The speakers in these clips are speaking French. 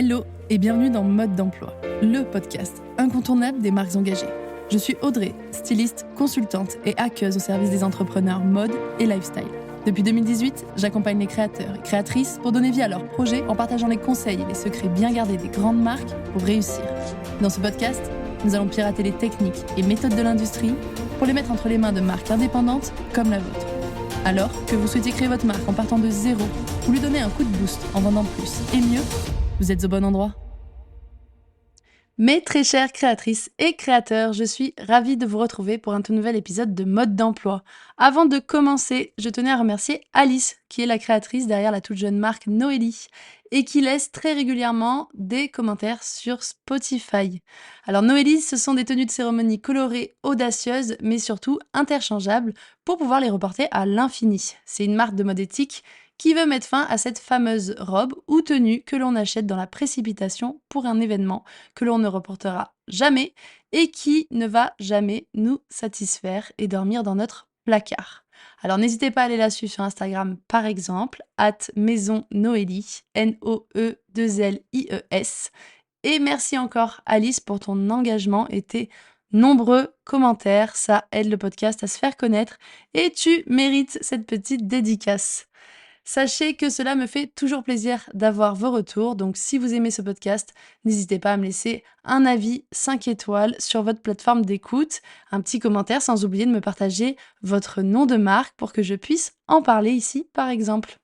Hello et bienvenue dans Mode d'emploi, le podcast incontournable des marques engagées. Je suis Audrey, styliste, consultante et hackeuse au service des entrepreneurs mode et lifestyle. Depuis 2018, j'accompagne les créateurs et créatrices pour donner vie à leurs projets en partageant les conseils et les secrets bien gardés des grandes marques pour réussir. Dans ce podcast, nous allons pirater les techniques et méthodes de l'industrie pour les mettre entre les mains de marques indépendantes comme la vôtre. Alors que vous souhaitez créer votre marque en partant de zéro ou lui donner un coup de boost en vendant plus et mieux, vous êtes au bon endroit. Mes très chères créatrices et créateurs, je suis ravie de vous retrouver pour un tout nouvel épisode de Mode d'emploi. Avant de commencer, je tenais à remercier Alice, qui est la créatrice derrière la toute jeune marque Noélie, et qui laisse très régulièrement des commentaires sur Spotify. Alors Noélie, ce sont des tenues de cérémonie colorées, audacieuses, mais surtout interchangeables, pour pouvoir les reporter à l'infini. C'est une marque de mode éthique qui veut mettre fin à cette fameuse robe ou tenue que l'on achète dans la précipitation pour un événement que l'on ne reportera jamais et qui ne va jamais nous satisfaire et dormir dans notre placard. Alors n'hésitez pas à aller la suivre sur Instagram par exemple, @maisonnoélie, Noelies. Et merci encore Alice pour ton engagement et tes nombreux commentaires, ça aide le podcast à se faire connaître et tu mérites cette petite dédicace. Sachez que cela me fait toujours plaisir d'avoir vos retours, donc si vous aimez ce podcast, n'hésitez pas à me laisser un avis 5 étoiles sur votre plateforme d'écoute, un petit commentaire sans oublier de me partager votre nom de marque pour que je puisse en parler ici par exemple.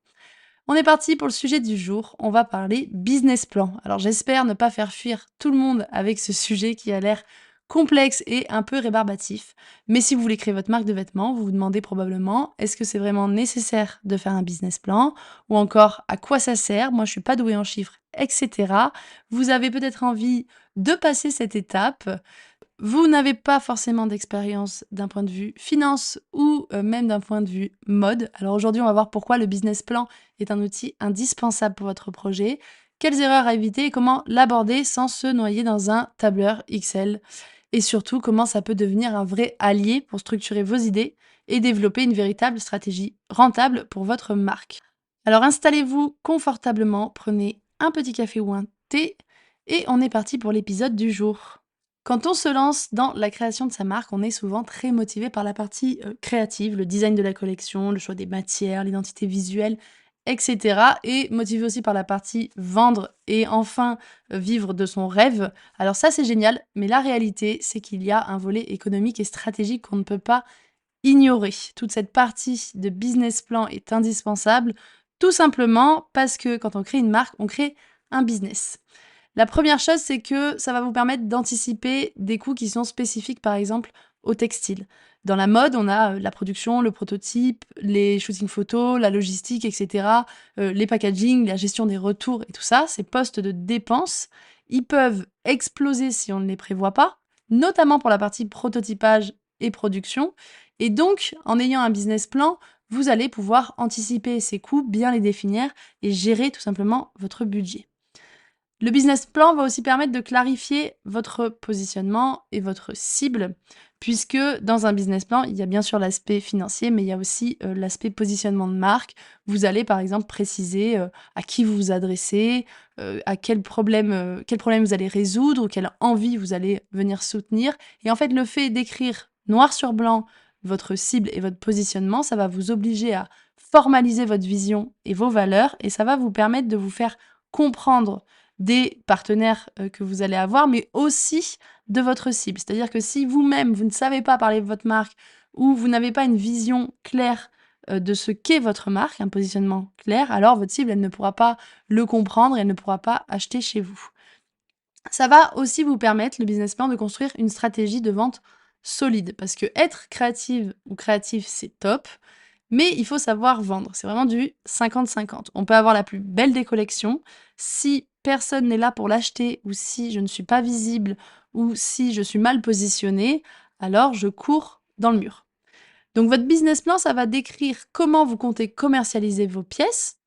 On est parti pour le sujet du jour, on va parler business plan. Alors j'espère ne pas faire fuir tout le monde avec ce sujet qui a l'air complexe et un peu rébarbatif. Mais si vous voulez créer votre marque de vêtements, vous vous demandez probablement est-ce que c'est vraiment nécessaire de faire un business plan ou encore à quoi ça sert, moi je suis pas douée en chiffres, etc. Vous avez peut-être envie de passer cette étape. Vous n'avez pas forcément d'expérience d'un point de vue finance ou même d'un point de vue mode. Alors aujourd'hui, on va voir pourquoi le business plan est un outil indispensable pour votre projet, quelles erreurs à éviter et comment l'aborder sans se noyer dans un tableur Excel. Et surtout, comment ça peut devenir un vrai allié pour structurer vos idées et développer une véritable stratégie rentable pour votre marque. Alors installez-vous confortablement, prenez un petit café ou un thé et on est parti pour l'épisode du jour. Quand on se lance dans la création de sa marque, on est souvent très motivé par la partie créative, le design de la collection, le choix des matières, l'identité visuelle, etc. Et motivé aussi par la partie vendre et enfin vivre de son rêve. Alors ça, c'est génial, mais la réalité, c'est qu'il y a un volet économique et stratégique qu'on ne peut pas ignorer. Toute cette partie de business plan est indispensable, tout simplement parce que quand on crée une marque, on crée un business. La première chose, c'est que ça va vous permettre d'anticiper des coûts qui sont spécifiques, par exemple, au textile. Dans la mode, on a la production, le prototype, les shootings photos, la logistique, etc., les packaging, la gestion des retours et tout ça. Ces postes de dépenses, ils peuvent exploser si on ne les prévoit pas, notamment pour la partie prototypage et production. Et donc, en ayant un business plan, vous allez pouvoir anticiper ces coûts, bien les définir et gérer tout simplement votre budget. Le business plan va aussi permettre de clarifier votre positionnement et votre cible, puisque dans un business plan, il y a bien sûr l'aspect financier, mais il y a aussi l'aspect positionnement de marque. Vous allez par exemple préciser à qui vous vous adressez, à quel problème vous allez résoudre, ou quelle envie vous allez venir soutenir. Et en fait, le fait d'écrire noir sur blanc votre cible et votre positionnement, ça va vous obliger à formaliser votre vision et vos valeurs, et ça va vous permettre de vous faire comprendre des partenaires que vous allez avoir, mais aussi de votre cible. C'est-à-dire que si vous-même, vous ne savez pas parler de votre marque ou vous n'avez pas une vision claire de ce qu'est votre marque, un positionnement clair, alors votre cible, elle ne pourra pas le comprendre et elle ne pourra pas acheter chez vous. Ça va aussi vous permettre, le business plan, de construire une stratégie de vente solide. Parce que être créative ou créatif, c'est top, mais il faut savoir vendre. C'est vraiment du 50-50. On peut avoir la plus belle des collections. Si personne n'est là pour l'acheter, ou si je ne suis pas visible, ou si je suis mal positionnée, alors je cours dans le mur. Donc votre business plan, ça va décrire comment vous comptez commercialiser vos pièces,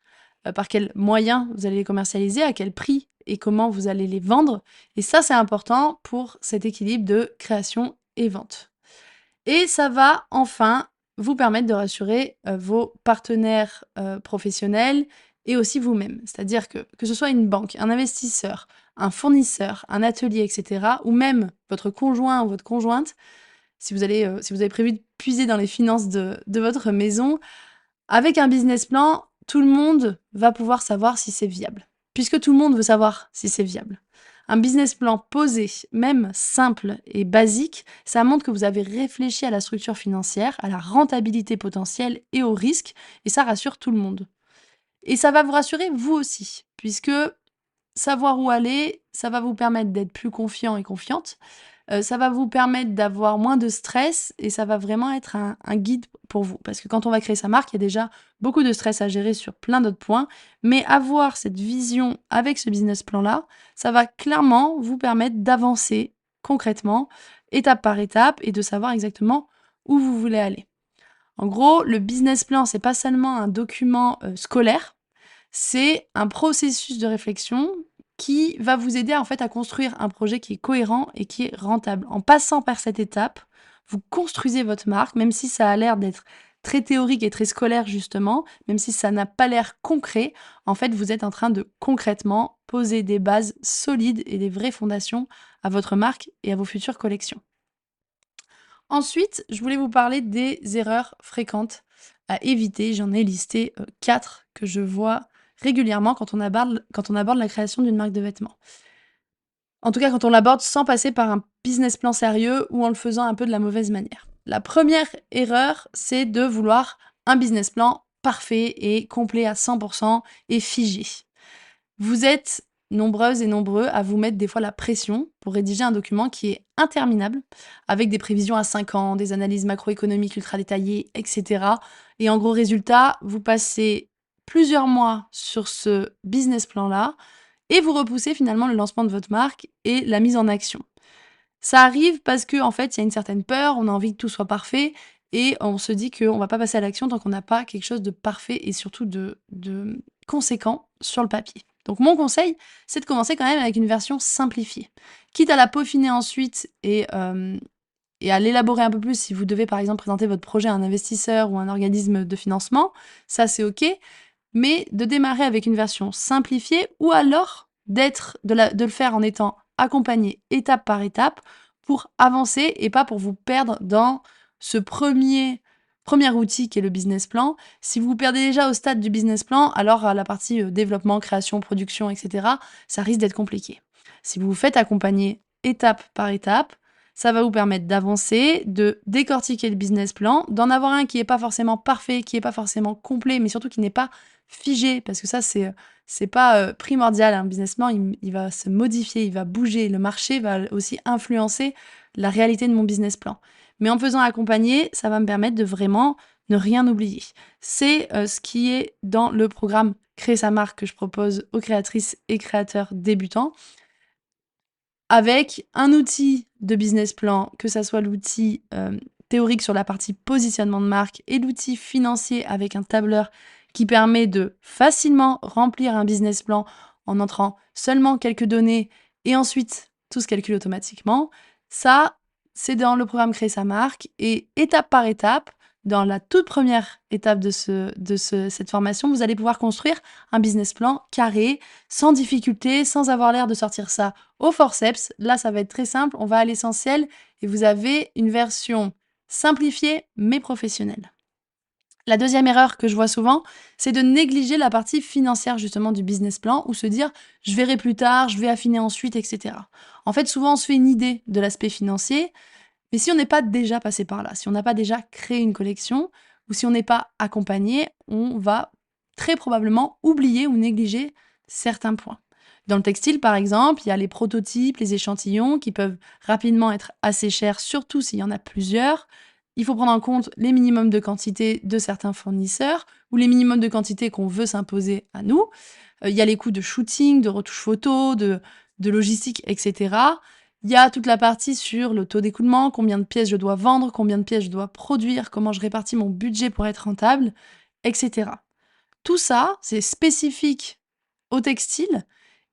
par quels moyens vous allez les commercialiser, à quel prix et comment vous allez les vendre. Et ça, c'est important pour cet équilibre de création et vente. Et ça va enfin vous permettre de rassurer vos partenaires professionnels et aussi vous-même. C'est-à-dire que ce soit une banque, un investisseur, un fournisseur, un atelier, et cetera, ou même votre conjoint ou votre conjointe, si vous avez prévu de puiser dans les finances de votre maison, avec un business plan, tout le monde va pouvoir savoir si c'est viable, puisque tout le monde veut savoir si c'est viable. Un business plan posé, même simple et basique, ça montre que vous avez réfléchi à la structure financière, à la rentabilité potentielle et au risque, et ça rassure tout le monde. Et ça va vous rassurer vous aussi, puisque savoir où aller, ça va vous permettre d'être plus confiant et confiante. Ça va vous permettre d'avoir moins de stress et ça va vraiment être un guide pour vous. Parce que quand on va créer sa marque, il y a déjà beaucoup de stress à gérer sur plein d'autres points. Mais avoir cette vision avec ce business plan-là, ça va clairement vous permettre d'avancer concrètement, étape par étape, et de savoir exactement où vous voulez aller. En gros, le business plan, c'est pas seulement un document scolaire, c'est un processus de réflexion qui va vous aider en fait à construire un projet qui est cohérent et qui est rentable. En passant par cette étape, vous construisez votre marque, même si ça a l'air d'être très théorique et très scolaire justement, même si ça n'a pas l'air concret, en fait vous êtes en train de concrètement poser des bases solides et des vraies fondations à votre marque et à vos futures collections. Ensuite, je voulais vous parler des erreurs fréquentes à éviter. J'en ai listé 4 que je vois régulièrement quand on aborde la création d'une marque de vêtements. En tout cas, quand on l'aborde sans passer par un business plan sérieux ou en le faisant un peu de la mauvaise manière. La première erreur, c'est de vouloir un business plan parfait et complet à 100% et figé. Vous êtes nombreuses et nombreux à vous mettre des fois la pression pour rédiger un document qui est interminable, avec des prévisions à 5 ans, des analyses macroéconomiques ultra détaillées, etc. Et en gros résultat, vous passez plusieurs mois sur ce business plan-là et vous repoussez finalement le lancement de votre marque et la mise en action. Ça arrive parce que en fait, il y a une certaine peur, on a envie que tout soit parfait et on se dit qu'on va pas passer à l'action tant qu'on n'a pas quelque chose de parfait et surtout de conséquent sur le papier. Donc mon conseil, c'est de commencer quand même avec une version simplifiée. Quitte à la peaufiner ensuite et à l'élaborer un peu plus si vous devez par exemple présenter votre projet à un investisseur ou un organisme de financement, ça c'est OK, mais de démarrer avec une version simplifiée ou alors de le faire en étant accompagné étape par étape pour avancer et pas pour vous perdre dans ce premier outil qui est le business plan. Si vous vous perdez déjà au stade du business plan, alors à la partie développement, création, production, etc., ça risque d'être compliqué. Si vous vous faites accompagner étape par étape, ça va vous permettre d'avancer, de décortiquer le business plan, d'en avoir un qui n'est pas forcément parfait, qui n'est pas forcément complet, mais surtout qui n'est pas figé, parce que ça, c'est pas primordial. Un business plan, il va se modifier, il va bouger. Le marché va aussi influencer la réalité de mon business plan. Mais en me faisant accompagner, ça va me permettre de vraiment ne rien oublier. C'est ce qui est dans le programme Créer sa marque que je propose aux créatrices et créateurs débutants avec un outil de business plan, que ça soit l'outil théorique sur la partie positionnement de marque et l'outil financier avec un tableur qui permet de facilement remplir un business plan en entrant seulement quelques données et ensuite tout se calcule automatiquement. Ça, c'est dans le programme Créer sa marque et étape par étape, dans la toute première étape de cette formation, vous allez pouvoir construire un business plan carré, sans difficulté, sans avoir l'air de sortir ça au forceps. Là, ça va être très simple, on va à l'essentiel et vous avez une version simplifiée mais professionnelle. La deuxième erreur que je vois souvent, c'est de négliger la partie financière justement du business plan ou se dire je verrai plus tard, je vais affiner ensuite, etc. En fait, souvent on se fait une idée de l'aspect financier, mais si on n'est pas déjà passé par là, si on n'a pas déjà créé une collection ou si on n'est pas accompagné, on va très probablement oublier ou négliger certains points. Dans le textile, par exemple, il y a les prototypes, les échantillons qui peuvent rapidement être assez chers, surtout s'il y en a plusieurs. Il faut prendre en compte les minimums de quantité de certains fournisseurs ou les minimums de quantité qu'on veut s'imposer à nous. Il y a les coûts de shooting, de retouche photo, de logistique, etc. Il y a toute la partie sur le taux d'écoulement, combien de pièces je dois vendre, combien de pièces je dois produire, comment je répartis mon budget pour être rentable, etc. Tout ça, c'est spécifique au textile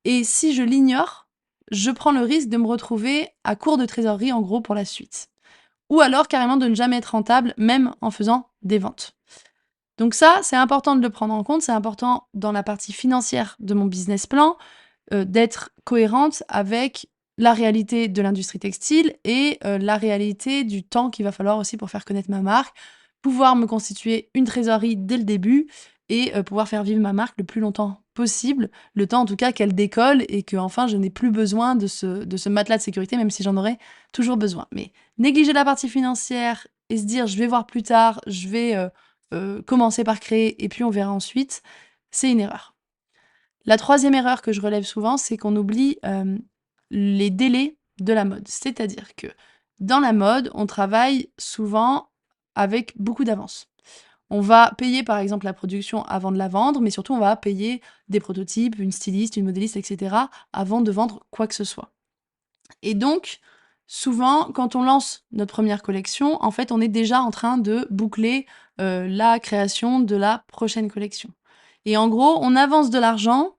et si je l'ignore, je prends le risque de me retrouver à court de trésorerie en gros pour la suite. Ou alors carrément de ne jamais être rentable, même en faisant des ventes. Donc ça, c'est important de le prendre en compte, c'est important dans la partie financière de mon business plan, d'être cohérente avec la réalité de l'industrie textile et la réalité du temps qu'il va falloir aussi pour faire connaître ma marque, pouvoir me constituer une trésorerie dès le début et pouvoir faire vivre ma marque le plus longtemps possible, le temps en tout cas qu'elle décolle et qu'enfin je n'ai plus besoin de ce matelas de sécurité, même si j'en aurais toujours besoin. Mais négliger la partie financière et se dire: «Je vais voir plus tard, je vais, commencer par créer et puis on verra ensuite», c'est une erreur. La troisième erreur que je relève souvent, c'est qu'on oublie, les délais de la mode. C'est-à-dire que dans la mode, on travaille souvent avec beaucoup d'avance. On va payer, par exemple, la production avant de la vendre, mais surtout on va payer des prototypes, une styliste, une modéliste et cetera, avant de vendre quoi que ce soit. Et donc, souvent, quand on lance notre première collection, en fait, on est déjà en train de boucler, la création de la prochaine collection. Et en gros, on avance de l'argent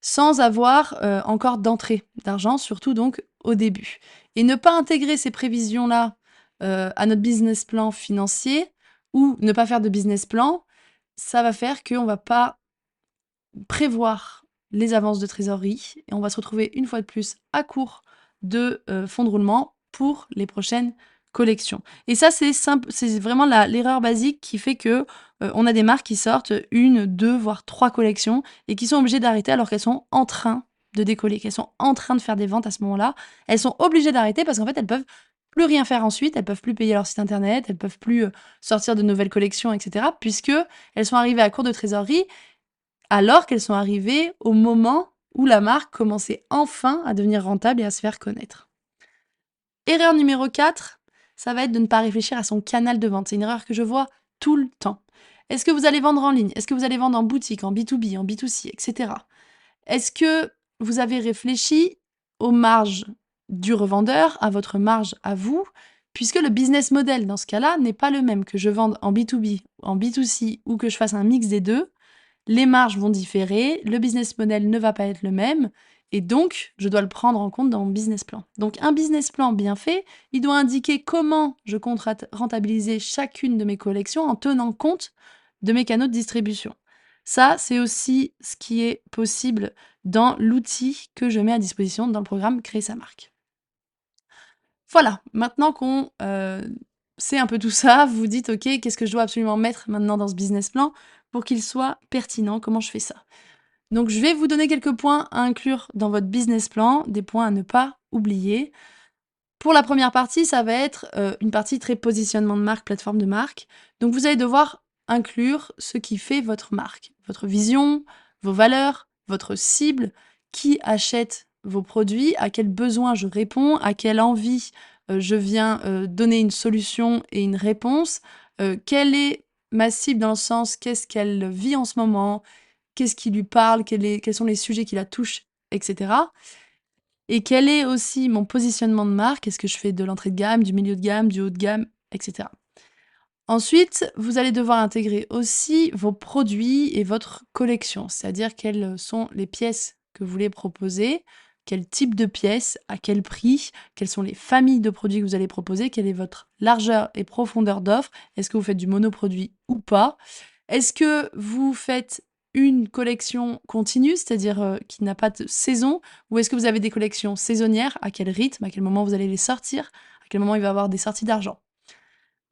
sans avoir, encore d'entrée d'argent, surtout donc au début. Et ne pas intégrer ces prévisions-là, à notre business plan financier ou ne pas faire de business plan, ça va faire qu'on va pas prévoir les avances de trésorerie et on va se retrouver une fois de plus à court de, fonds de roulement pour les prochaines collections. Et ça, c'est vraiment l'erreur basique qui fait que, on a des marques qui sortent une, 2, voire 3 collections et qui sont obligées d'arrêter alors qu'elles sont en train de décoller, qu'elles sont en train de faire des ventes à ce moment-là. Elles sont obligées d'arrêter parce qu'en fait, elles peuvent plus rien faire ensuite, elles peuvent plus payer leur site internet, elles peuvent plus, sortir de nouvelles collections et cetera puisque elles sont arrivées à court de trésorerie alors qu'elles sont arrivées au moment où la marque commençait enfin à devenir rentable et à se faire connaître. Erreur numéro 4, ça va être de ne pas réfléchir à son canal de vente. C'est une erreur que je vois tout le temps. Est-ce que vous allez vendre en ligne? Est-ce que vous allez vendre en boutique, en B2B, en B2C, et cetera? Est-ce que vous avez réfléchi aux marges du revendeur, à votre marge à vous? Puisque le business model dans ce cas-là n'est pas le même, que je vende en B2B, en B2C ou que je fasse un mix des 2. Les marges vont différer, le business model ne va pas être le même et donc je dois le prendre en compte dans mon business plan. Donc un business plan bien fait, il doit indiquer comment je compte rentabiliser chacune de mes collections en tenant compte de mes canaux de distribution. Ça, c'est aussi ce qui est possible dans l'outil que je mets à disposition dans le programme Créer sa marque. Voilà, maintenant qu'on, sait un peu tout ça, vous vous dites: «OK, qu'est-ce que je dois absolument mettre maintenant dans ce business plan pour qu'il soit pertinent? Comment je fais ça?» Donc je vais vous donner quelques points à inclure dans votre business plan, des points à ne pas oublier. Pour la première partie, ça va être, une partie très positionnement de marque, plateforme de marque. Donc vous allez devoir inclure ce qui fait votre marque, votre vision, vos valeurs, votre cible, qui achète vos produits, à quel besoin je réponds, à quelle envie, je viens, donner une solution et une réponse. Quelle est ma cible dans le sens, qu'est-ce qu'elle vit en ce moment? Qu'est-ce qui lui parle? Quels sont les sujets qui la touchent? Et cetera. Et quel est aussi mon positionnement de marque? Est-ce que je fais de l'entrée de gamme, du milieu de gamme, du haut de gamme, et cetera. Ensuite, vous allez devoir intégrer aussi vos produits et votre collection, c'est-à-dire quelles sont les pièces que vous voulez proposer, quel type de pièces, à quel prix, quelles sont les familles de produits que vous allez proposer, quelle est votre largeur et profondeur d'offre, est-ce que vous faites du monoproduit ou pas? Est-ce que vous faites une collection continue, c'est-à-dire, qui n'a pas de saison? Ou est-ce que vous avez des collections saisonnières? À quel rythme? À quel moment vous allez les sortir? À quel moment il va y avoir des sorties d'argent?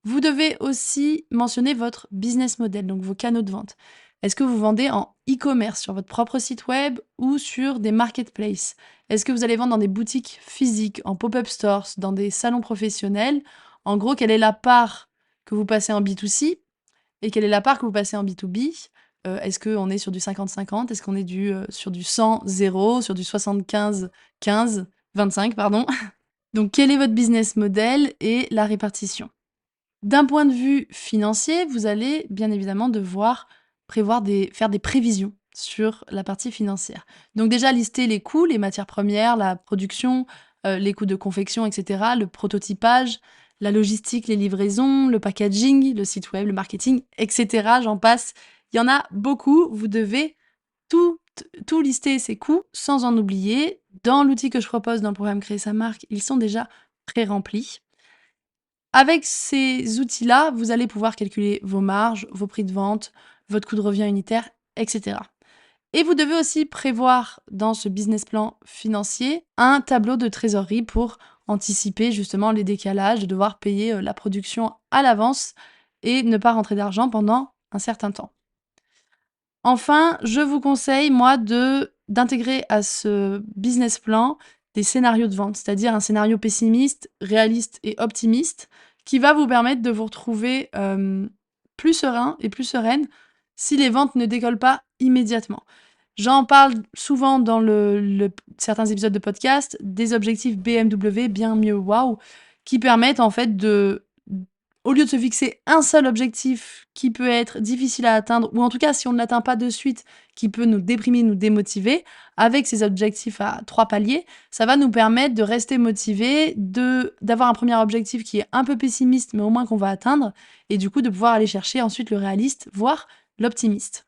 Vous devez aussi mentionner votre business model, donc vos canaux de vente. Est-ce que vous vendez en e-commerce sur votre propre site web ou sur des marketplaces? Est-ce que vous allez vendre dans des boutiques physiques, en pop-up stores, dans des salons professionnels? En gros, quelle est la part que vous passez en B2C et quelle est la part que vous passez en B2B? Est-ce qu'on est sur du 50-50? Est-ce qu'on est sur du 100-0, sur du 75-15-25 pardon? Donc quel est votre business model et la répartition? D'un point de vue financier, vous allez bien évidemment devoir faire des prévisions sur la partie financière. Donc déjà lister les coûts, les matières premières, la production, les coûts de confection et cetera, le prototypage, la logistique, les livraisons, le packaging, le site web, le marketing et cetera, j'en passe. Il y en a beaucoup, vous devez tout tout lister ces coûts sans en oublier. Dans l'outil que je propose dans le programme Créer sa marque, ils sont déjà pré-remplis. Avec ces outils-là, vous allez pouvoir calculer vos marges, vos prix de vente, votre coût de revient unitaire, etc. Et vous devez aussi prévoir dans ce business plan financier un tableau de trésorerie pour anticiper justement les décalages, de devoir payer la production à l'avance et ne pas rentrer d'argent pendant un certain temps. Enfin, je vous conseille, moi, d'intégrer à ce business plan des scénarios de vente, c'est-à-dire un scénario pessimiste, réaliste et optimiste, qui va vous permettre de vous retrouver plus serein et plus sereine si les ventes ne décollent pas immédiatement. J'en parle souvent dans certains épisodes de podcast, des objectifs BMW, bien mieux wow, qui permettent en fait au lieu de se fixer un seul objectif qui peut être difficile à atteindre, ou en tout cas si on ne l'atteint pas de suite, qui peut nous déprimer, nous démotiver, avec ces objectifs à 3 paliers, ça va nous permettre de rester motivés, d'avoir un premier objectif qui est un peu pessimiste, mais au moins qu'on va atteindre, et du coup de pouvoir aller chercher ensuite le réaliste, voire l'optimiste.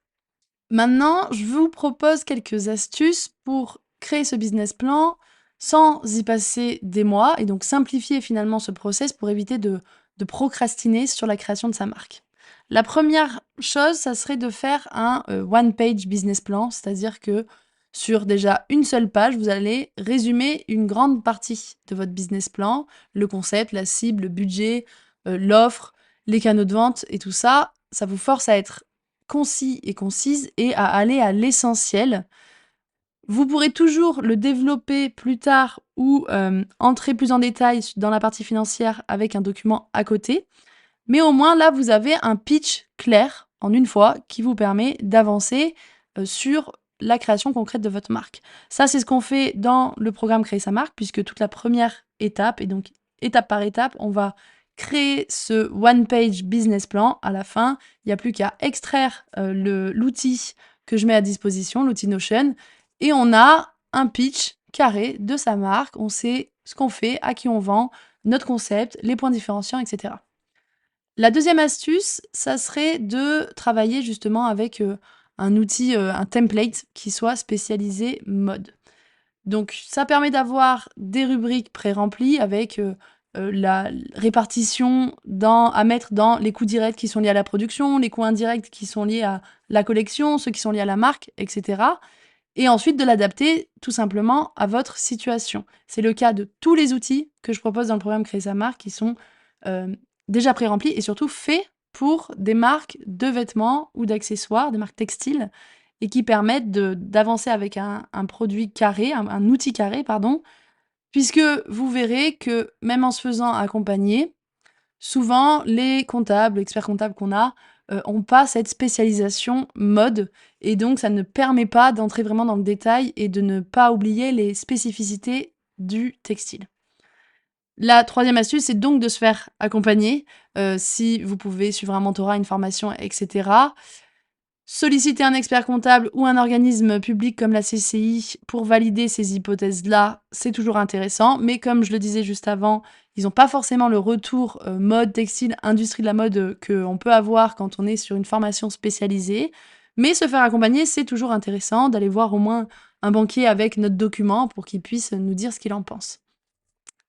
Maintenant, je vous propose quelques astuces pour créer ce business plan sans y passer des mois et donc simplifier finalement ce process pour éviter de procrastiner sur la création de sa marque. La première chose, ça serait de faire un one-page business plan, c'est-à-dire que sur déjà une seule page, vous allez résumer une grande partie de votre business plan, le concept, la cible, le budget, l'offre, les canaux de vente et tout ça. Ça vous force à être concis et concise et à aller à l'essentiel. Vous pourrez toujours le développer plus tard ou entrer plus en détail dans la partie financière avec un document à côté. Mais au moins là, vous avez un pitch clair en une fois qui vous permet d'avancer sur la création concrète de votre marque. Ça, c'est ce qu'on fait dans le programme Créer sa marque, puisque toute la première étape, et donc étape par étape, on va créer ce one-page business plan. À la fin, il n'y a plus qu'à extraire l'outil que je mets à disposition, l'outil Notion, et on a un pitch carré de sa marque. On sait ce qu'on fait, à qui on vend, notre concept, les points différenciants, etc. La deuxième astuce, ça serait de travailler justement avec un outil, un template qui soit spécialisé mode. Donc ça permet d'avoir des rubriques pré-remplies avec la répartition à mettre dans les coûts directs qui sont liés à la production, les coûts indirects qui sont liés à la collection, ceux qui sont liés à la marque, etc. Et ensuite de l'adapter tout simplement à votre situation. C'est le cas de tous les outils que je propose dans le programme Créer sa marque qui sont déjà pré-remplis et surtout faits pour des marques de vêtements ou d'accessoires, des marques textiles, et qui permettent d'avancer avec un produit carré, un outil carré, pardon, puisque vous verrez que même en se faisant accompagner, souvent les comptables, experts comptables qu'on a, ont pas cette spécialisation mode et donc ça ne permet pas d'entrer vraiment dans le détail et de ne pas oublier les spécificités du textile. La troisième astuce, c'est donc de se faire accompagner, si vous pouvez suivre un mentorat, une formation et cetera. Solliciter un expert comptable ou un organisme public comme la CCI pour valider ces hypothèses-là, c'est toujours intéressant, mais comme je le disais juste avant, ils n'ont pas forcément le retour, mode, textile, industrie de la mode, qu'on peut avoir quand on est sur une formation spécialisée. Mais se faire accompagner, c'est toujours intéressant d'aller voir au moins un banquier avec notre document pour qu'il puisse nous dire ce qu'il en pense.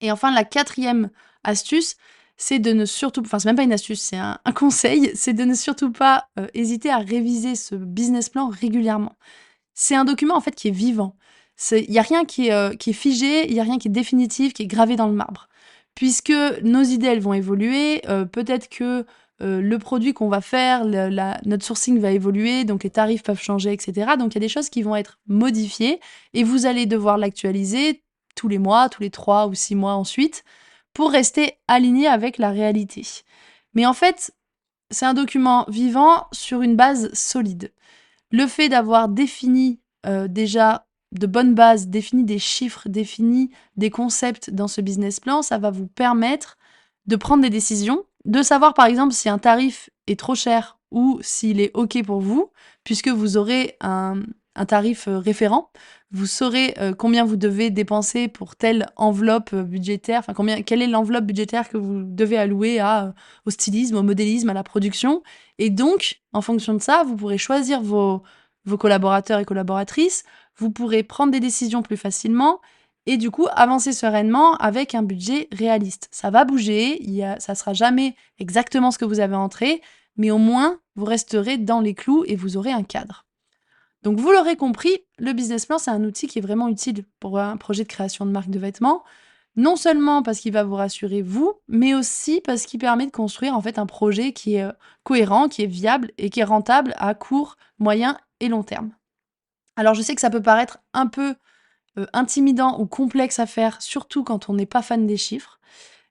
Et enfin, la quatrième astuce, c'est de ne surtout enfin, c'est même pas une astuce, c'est un conseil, c'est de ne surtout pas, hésiter à réviser ce business plan régulièrement. C'est un document, en fait, qui est vivant. Il y a rien qui est figé, il y a rien qui est définitif, qui est gravé dans le marbre. Puisque nos idées, elles vont évoluer, peut-être que, le produit qu'on va faire, notre sourcing va évoluer, donc les tarifs peuvent changer et cetera. Donc il y a des choses qui vont être modifiées et vous allez devoir l'actualiser tous les mois, tous les 3 ou 6 mois ensuite, pour rester aligné avec la réalité. Mais en fait, c'est un document vivant sur une base solide. Le fait d'avoir défini déjà de bonnes bases, défini des chiffres, défini des concepts dans ce business plan, ça va vous permettre de prendre des décisions, de savoir par exemple si un tarif est trop cher ou s'il est OK pour vous, puisque vous aurez un tarif référent. Vous saurez combien vous devez dépenser pour telle enveloppe budgétaire, enfin quelle est l'enveloppe budgétaire que vous devez allouer au stylisme, au modélisme, à la production. Et donc, en fonction de ça, vous pourrez choisir vos collaborateurs et collaboratrices, vous pourrez prendre des décisions plus facilement et du coup avancer sereinement avec un budget réaliste. Ça va bouger, ça sera jamais exactement ce que vous avez entré, mais au moins vous resterez dans les clous et vous aurez un cadre. Donc vous l'aurez compris, le business plan, c'est un outil qui est vraiment utile pour un projet de création de marque de vêtements. Non seulement parce qu'il va vous rassurer vous, mais aussi parce qu'il permet de construire en fait un projet qui est cohérent, qui est viable et qui est rentable à court, moyen et long terme. Alors je sais que ça peut paraître un peu intimidant ou complexe à faire, surtout quand on n'est pas fan des chiffres,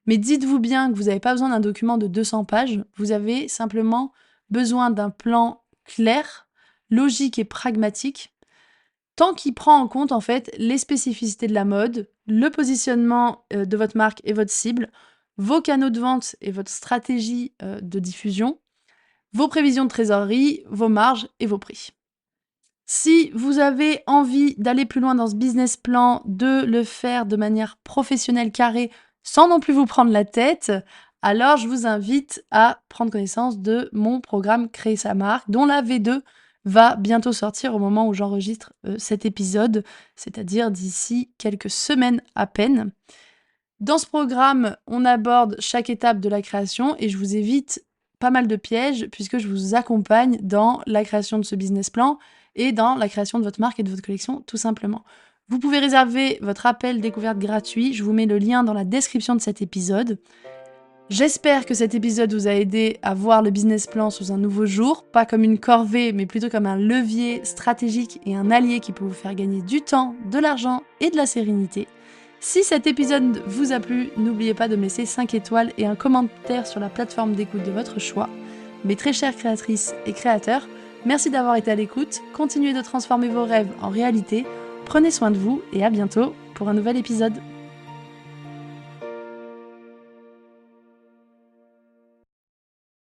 mais dites-vous bien que vous n'avez pas besoin d'un document de 200 pages, vous avez simplement besoin d'un plan clair, logique et pragmatique, tant qu'il prend en compte en fait les spécificités de la mode, le positionnement de votre marque et votre cible, vos canaux de vente et votre stratégie de diffusion, vos prévisions de trésorerie, vos marges et vos prix. Si vous avez envie d'aller plus loin dans ce business plan, de le faire de manière professionnelle, carrée, sans non plus vous prendre la tête, alors je vous invite à prendre connaissance de mon programme Créer sa marque, dont la V2 va bientôt sortir au moment où j'enregistre cet épisode, c'est-à-dire d'ici quelques semaines à peine. Dans ce programme, on aborde chaque étape de la création et je vous évite pas mal de pièges puisque je vous accompagne dans la création de ce business plan et dans la création de votre marque et de votre collection, tout simplement. Vous pouvez réserver votre appel découverte gratuit, je vous mets le lien dans la description de cet épisode. J'espère que cet épisode vous a aidé à voir le business plan sous un nouveau jour, pas comme une corvée, mais plutôt comme un levier stratégique et un allié qui peut vous faire gagner du temps, de l'argent et de la sérénité. Si cet épisode vous a plu, n'oubliez pas de me laisser 5 étoiles et un commentaire sur la plateforme d'écoute de votre choix. Mes très chères créatrices et créateurs, merci d'avoir été à l'écoute, continuez de transformer vos rêves en réalité, prenez soin de vous et à bientôt pour un nouvel épisode.